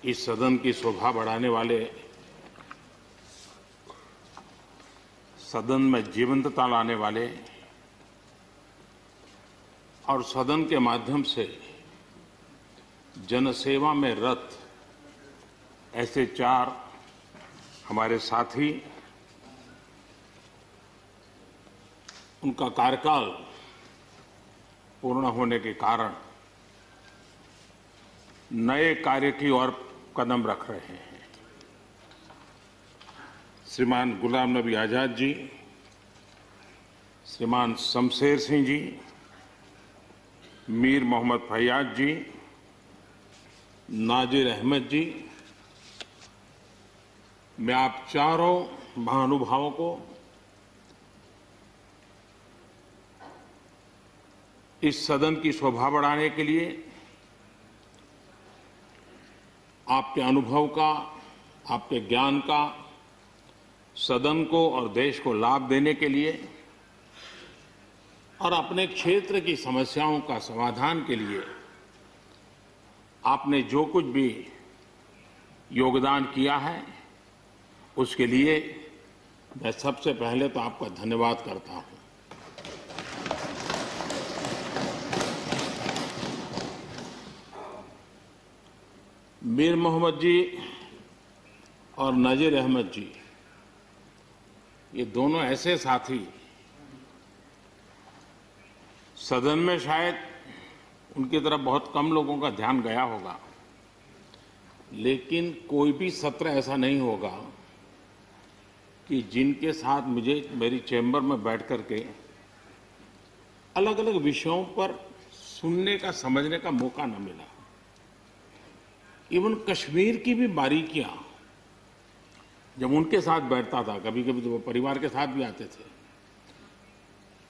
इस सदन की शोभा बढ़ाने वाले, सदन में जीवंतता लाने वाले और सदन के माध्यम से जनसेवा में रत ऐसे 4 हमारे साथी, उनका कार्यकाल पूर्ण होने के कारण नए कार्य की ओर कदम रख रहे हैं। श्रीमान गुलाम नबी आजाद जी, श्रीमान शमशेर सिंह जी, मीर मोहम्मद फैयाज जी, नाजिर अहमद जी, मैं आप चारों महानुभावों को इस सदन की शोभा बढ़ाने के लिए, आपके अनुभव का, आपके ज्ञान का सदन को और देश को लाभ देने के लिए और अपने क्षेत्र की समस्याओं का समाधान के लिए आपने जो कुछ भी योगदान किया है, उसके लिए मैं सबसे पहले तो आपका धन्यवाद करता हूं। मीर मोहम्मद जी और नाजिर अहमद जी, ये दोनों ऐसे साथी, सदन में शायद उनकी तरफ बहुत कम लोगों का ध्यान गया होगा, लेकिन कोई भी सत्र ऐसा नहीं होगा कि जिनके साथ मुझे मेरी चैम्बर में बैठ करके अलग अलग विषयों पर सुनने का, समझने का मौका न मिला। इवन कश्मीर की भी बारीकियां जब उनके साथ बैठता था, कभी कभी तो वो परिवार के साथ भी आते थे,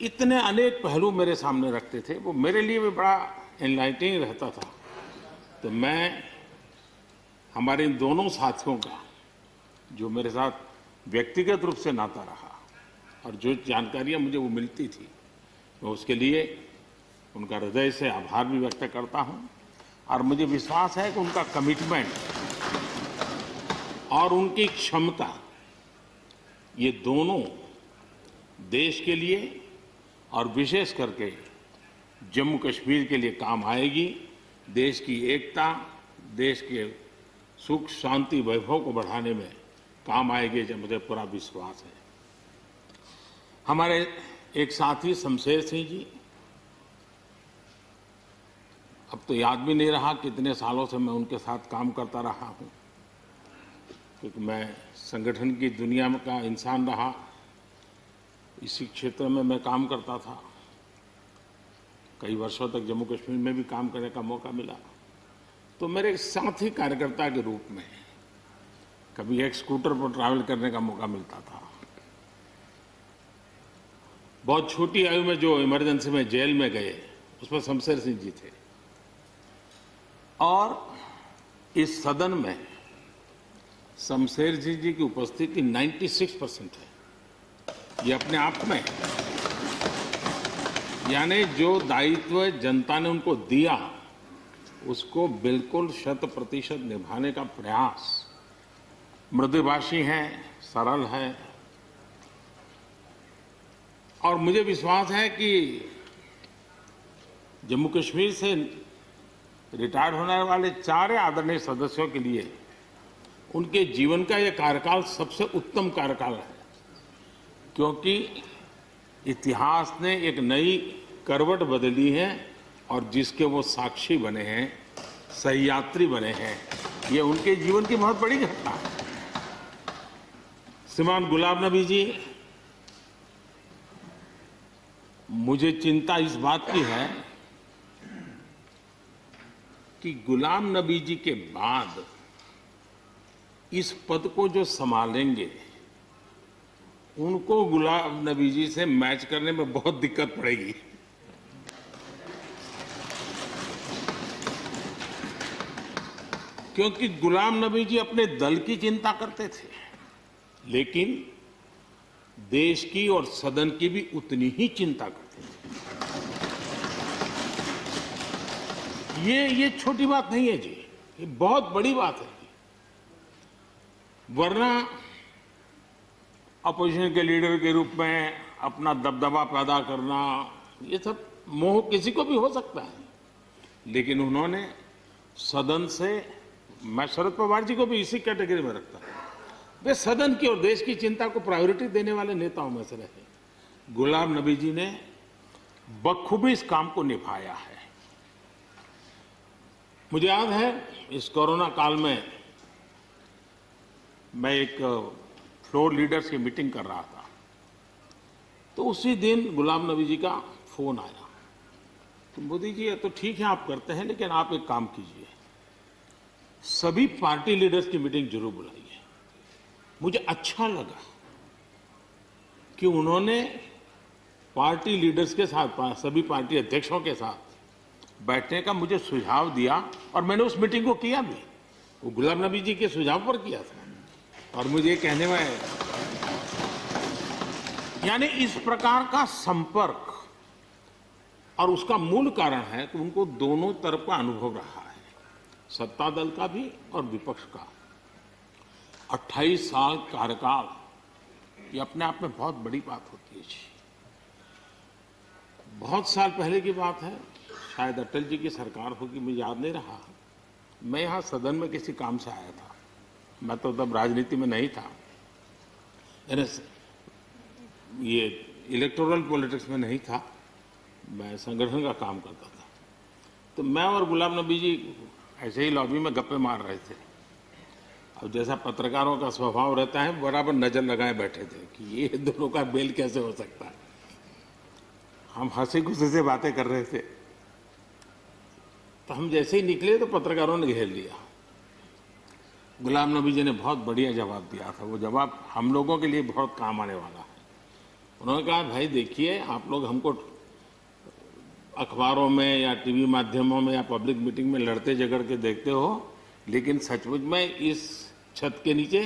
इतने अनेक पहलू मेरे सामने रखते थे, वो मेरे लिए भी बड़ा एनलाइटनिंग रहता था। तो मैं हमारे इन दोनों साथियों का, जो मेरे साथ व्यक्तिगत रूप से नाता रहा और जो जानकारियां मुझे वो मिलती थी, मैं उसके लिए उनका हृदय से आभार भी व्यक्त करता हूं। और मुझे विश्वास है कि उनका कमिटमेंट और उनकी क्षमता, ये दोनों देश के लिए और विशेष करके जम्मू कश्मीर के लिए काम आएगी। देश की एकता, देश के सुख शांति वैभव को बढ़ाने में काम आएगी, जब मुझे पूरा विश्वास है। हमारे एक साथी शमशेर सिंह जी, अब तो याद भी नहीं रहा कितने सालों से मैं उनके साथ काम करता रहा हूं, क्योंकि मैं संगठन की दुनिया में का इंसान रहा, इसी क्षेत्र में मैं काम करता था। कई वर्षों तक जम्मू कश्मीर में भी काम करने का मौका मिला। तो मेरे एक साथी कार्यकर्ता के रूप में कभी एक स्कूटर पर ट्रैवल करने का मौका मिलता था। बहुत छोटी आयु में जो इमरजेंसी में जेल में गए, उसमें शमशेर सिंह जी थे। और इस सदन में शमशेर सिंह जी की उपस्थिति 96% है। ये अपने आप में, यानी जो दायित्व जनता ने उनको दिया, उसको बिल्कुल 100% निभाने का प्रयास। मृदुभाषी हैं, सरल है, और मुझे विश्वास है कि जम्मू कश्मीर से रिटायर्ड होने वाले 4 आदरणीय सदस्यों के लिए उनके जीवन का यह कार्यकाल सबसे उत्तम कार्यकाल है, क्योंकि इतिहास ने एक नई करवट बदली है और जिसके वो साक्षी बने हैं, सहयात्री बने हैं। ये उनके जीवन की बहुत बड़ी घटना है। श्रीमान गुलाम नबी जी, मुझे चिंता इस बात की है कि गुलाम नबी जी के बाद इस पद को जो संभालेंगे, उनको गुलाम नबी जी से मैच करने में बहुत दिक्कत पड़ेगी। क्योंकि गुलाम नबी जी अपने दल की चिंता करते थे, लेकिन देश की और सदन की भी उतनी ही चिंता करते थे। ये छोटी बात नहीं है जी, ये बहुत बड़ी बात है। वरना अपोजिशन के लीडर के रूप में अपना दबदबा पैदा करना, ये सब मोह किसी को भी हो सकता है, लेकिन उन्होंने सदन से, मैं शरद पवार जी को भी इसी कैटेगरी में रखता हूं, वे सदन की और देश की चिंता को प्रायोरिटी देने वाले नेताओं में से रहे। गुलाम नबी जी ने बखूबी इस काम को निभाया है। मुझे याद है इस कोरोना काल में मैं एक फ्लोर लीडर्स की मीटिंग कर रहा था, तो उसी दिन गुलाम नबी जी का फोन आया। तो मोदी जी, ये तो ठीक है आप करते हैं, लेकिन आप एक काम कीजिए, सभी पार्टी लीडर्स की मीटिंग जरूर बुलाइए। मुझे अच्छा लगा कि उन्होंने पार्टी लीडर्स के साथ, सभी पार्टी अध्यक्षों के साथ बैठने का मुझे सुझाव दिया, और मैंने उस मीटिंग को किया भी। वो गुलाम नबी जी के सुझाव पर किया था। और मुझे कहने में, यानी इस प्रकार का संपर्क, और उसका मूल कारण है कि उनको दोनों तरफ का अनुभव रहा है, सत्ता दल का भी और विपक्ष का। 28 साल कार्यकाल, ये अपने आप में बहुत बड़ी बात होती है जी। बहुत साल पहले की बात है, शायद अटल जी की सरकार होगी, मुझे याद नहीं रहा। मैं यहां सदन में किसी काम से आया था, मैं तो तब राजनीति में नहीं था, ये इलेक्टोरल पॉलिटिक्स में नहीं था, मैं संगठन का काम करता था। तो मैं और गुलाम नबी जी ऐसे ही लॉबी में गप्पे मार रहे थे। अब जैसा पत्रकारों का स्वभाव रहता है, बराबर नजर लगाए बैठे थे कि ये दोनों का मेल कैसे हो सकता है। हम हंसी खुशी से बातें कर रहे थे, तो हम जैसे ही निकले तो पत्रकारों ने घेर लिया। गुलाम नबी जी ने बहुत बढ़िया जवाब दिया था। वो जवाब हम लोगों के लिए बहुत काम आने वाला है। उन्होंने कहा, भाई देखिए, आप लोग हमको अखबारों में या टीवी माध्यमों में या पब्लिक मीटिंग में लड़ते झगड़ के देखते हो, लेकिन सचमुच में इस छत के नीचे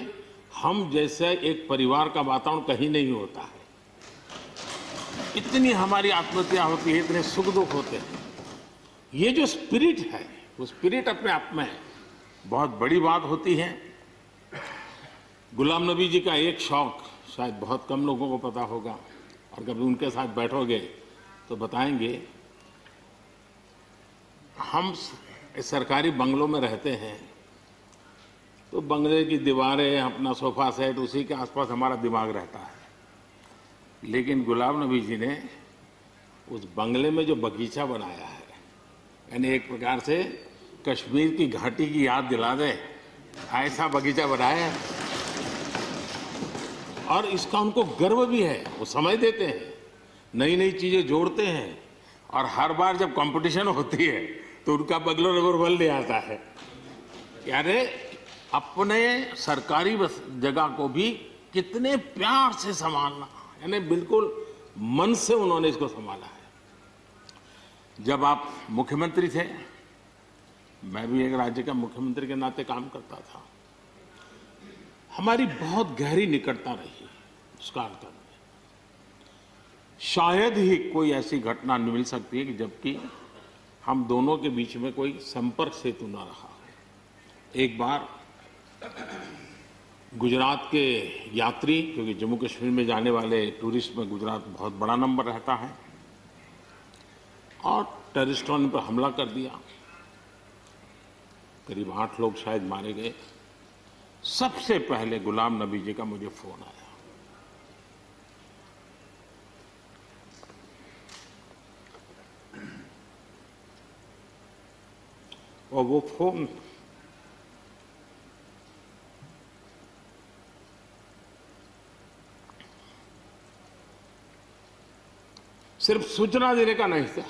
हम जैसे एक परिवार का वातावरण कहीं नहीं होता है। इतनी हमारी आत्महत्या होती है, इतने सुख दुख होते हैं। ये जो स्पिरिट है, वो स्पिरिट अपने आप में बहुत बड़ी बात होती है। गुलाम नबी जी का एक शौक शायद बहुत कम लोगों को पता होगा, और कभी उनके साथ बैठोगे तो बताएंगे। हम सरकारी बंगलों में रहते हैं, तो बंगले की दीवारें, अपना सोफा सेट, उसी के आसपास हमारा दिमाग रहता है। लेकिन गुलाम नबी जी ने उस बंगले में जो बगीचा बनाया है, यानी एक प्रकार से कश्मीर की घाटी की याद दिला दे, ऐसा बगीचा बनाया है। और इसका उनको गर्व भी है। वो समय देते हैं, नई नई चीजें जोड़ते हैं, और हर बार जब कंपटीशन होती है तो उनका बंगला नंबर 1 ले आता है। यानी अपने सरकारी जगह को भी कितने प्यार से संभालना, यानी बिल्कुल मन से उन्होंने इसको संभाला है। जब आप मुख्यमंत्री थे, मैं भी एक राज्य का मुख्यमंत्री के नाते काम करता था, हमारी बहुत गहरी निकटता रही इस कार्यकाल में। शायद ही कोई ऐसी घटना मिल सकती है कि जबकि हम दोनों के बीच में कोई संपर्क सेतु न रहा हो। एक बार गुजरात के यात्री, क्योंकि जम्मू कश्मीर में जाने वाले टूरिस्ट में गुजरात बहुत बड़ा नंबर रहता है, और टेररिस्टों ने पर हमला कर दिया। करीब 8 लोग शायद मारे गए। सबसे पहले गुलाम नबी जी का मुझे फोन आया। और वो फोन सिर्फ सूचना देने का नहीं था,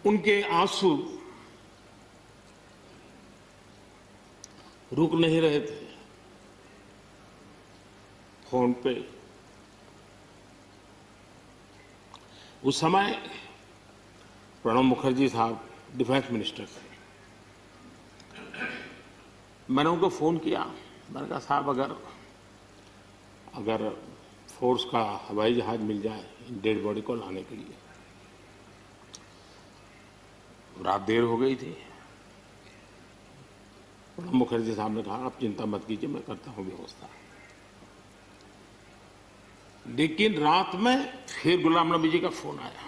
उनके आंसू रुक नहीं रहे थे। फोन पे उस समय प्रणब मुखर्जी साहब डिफेंस मिनिस्टर से। मैंने उनको फोन किया, मैंने कहा साहब अगर फोर्स का हवाई जहाज मिल जाए डेड बॉडी को लाने के लिए। रात देर हो गई थी। प्रणब मुखर्जी साहब ने कहा आप चिंता मत कीजिए, मैं करता हूं व्यवस्था। लेकिन रात में फिर गुलाम नबी जी का फोन आया।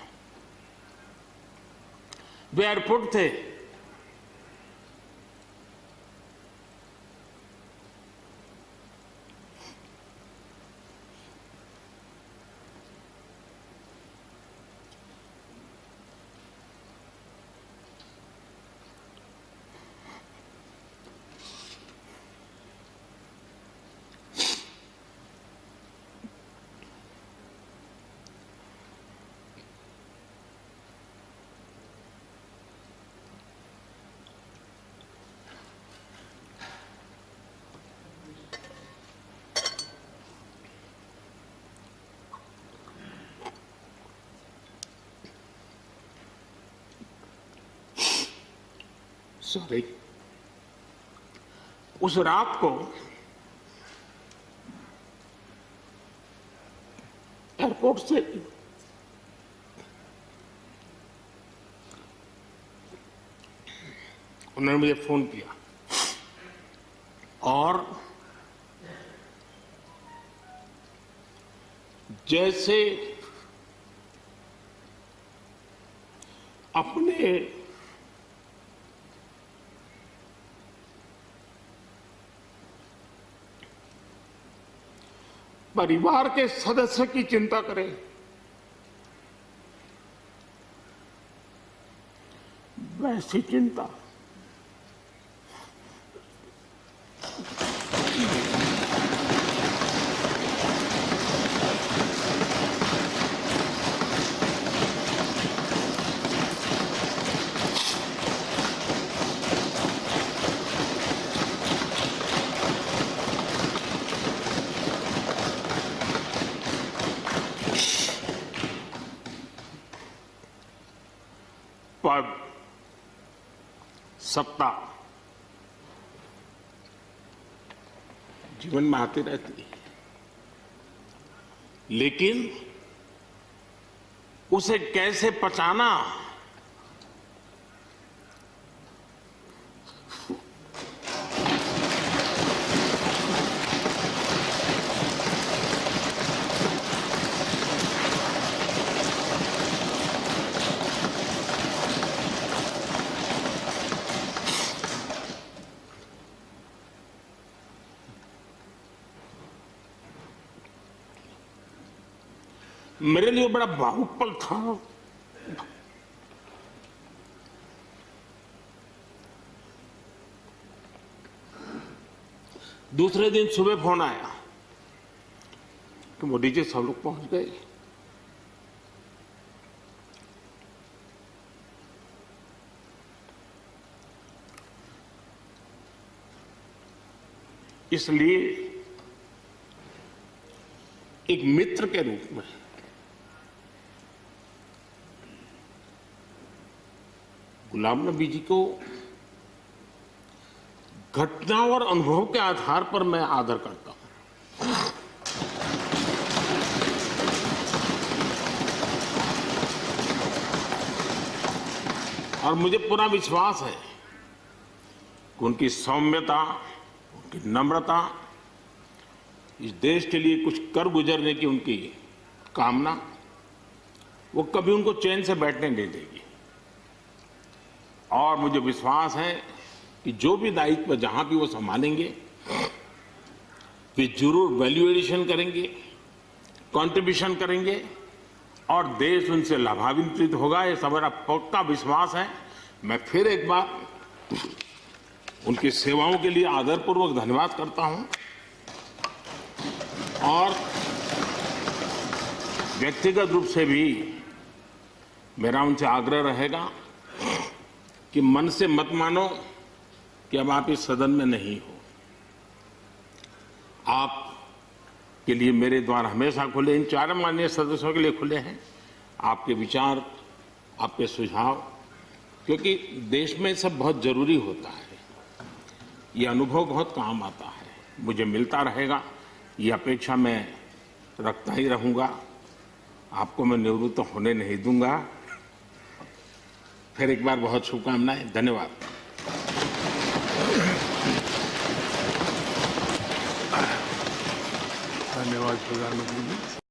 वे एयरपोर्ट थे। सॉरी, उस रात को एयरपोर्ट से उन्होंने मुझे फोन किया और जैसे अपने परिवार के सदस्य की चिंता करें, वैसी चिंता पद, सत्ता जीवन में आती रहती है, लेकिन उसे कैसे पचाना, मेरे लिए बड़ा भावुक पल था। दूसरे दिन सुबह फोन आया कि मोदी जी सब लोग पहुंच गए। इसलिए एक मित्र के रूप में गुलाम नबी जी को घटना और अनुभव के आधार पर मैं आदर करता हूं। और मुझे पूरा विश्वास है कि उनकी सौम्यता, उनकी नम्रता, इस देश के लिए कुछ कर गुजरने की उनकी कामना, वो कभी उनको चैन से बैठने नहीं देगी। और मुझे विश्वास है कि जो भी दायित्व जहां भी वो संभालेंगे, वे जरूर वैल्यू एडिशन करेंगे, कंट्रीब्यूशन करेंगे और देश उनसे लाभान्वित होगा। ये मेरा पक्का विश्वास है। मैं फिर एक बार उनकी सेवाओं के लिए आदरपूर्वक धन्यवाद करता हूं और व्यक्तिगत रूप से भी मेरा उनसे आग्रह रहेगा कि मन से मत मानो कि अब आप इस सदन में नहीं हो। आप के लिए मेरे द्वार हमेशा खुले, इन चारों माननीय सदस्यों के लिए खुले हैं। आपके विचार, आपके सुझाव क्योंकि देश में सब बहुत जरूरी होता है। ये अनुभव बहुत काम आता है, मुझे मिलता रहेगा, ये अपेक्षा मैं रखता ही रहूंगा। आपको मैं निवृत्त होने नहीं दूंगा। फिर एक बार बहुत शुभकामनाएं, धन्यवाद। धन्यवाद प्रधानमंत्री जी।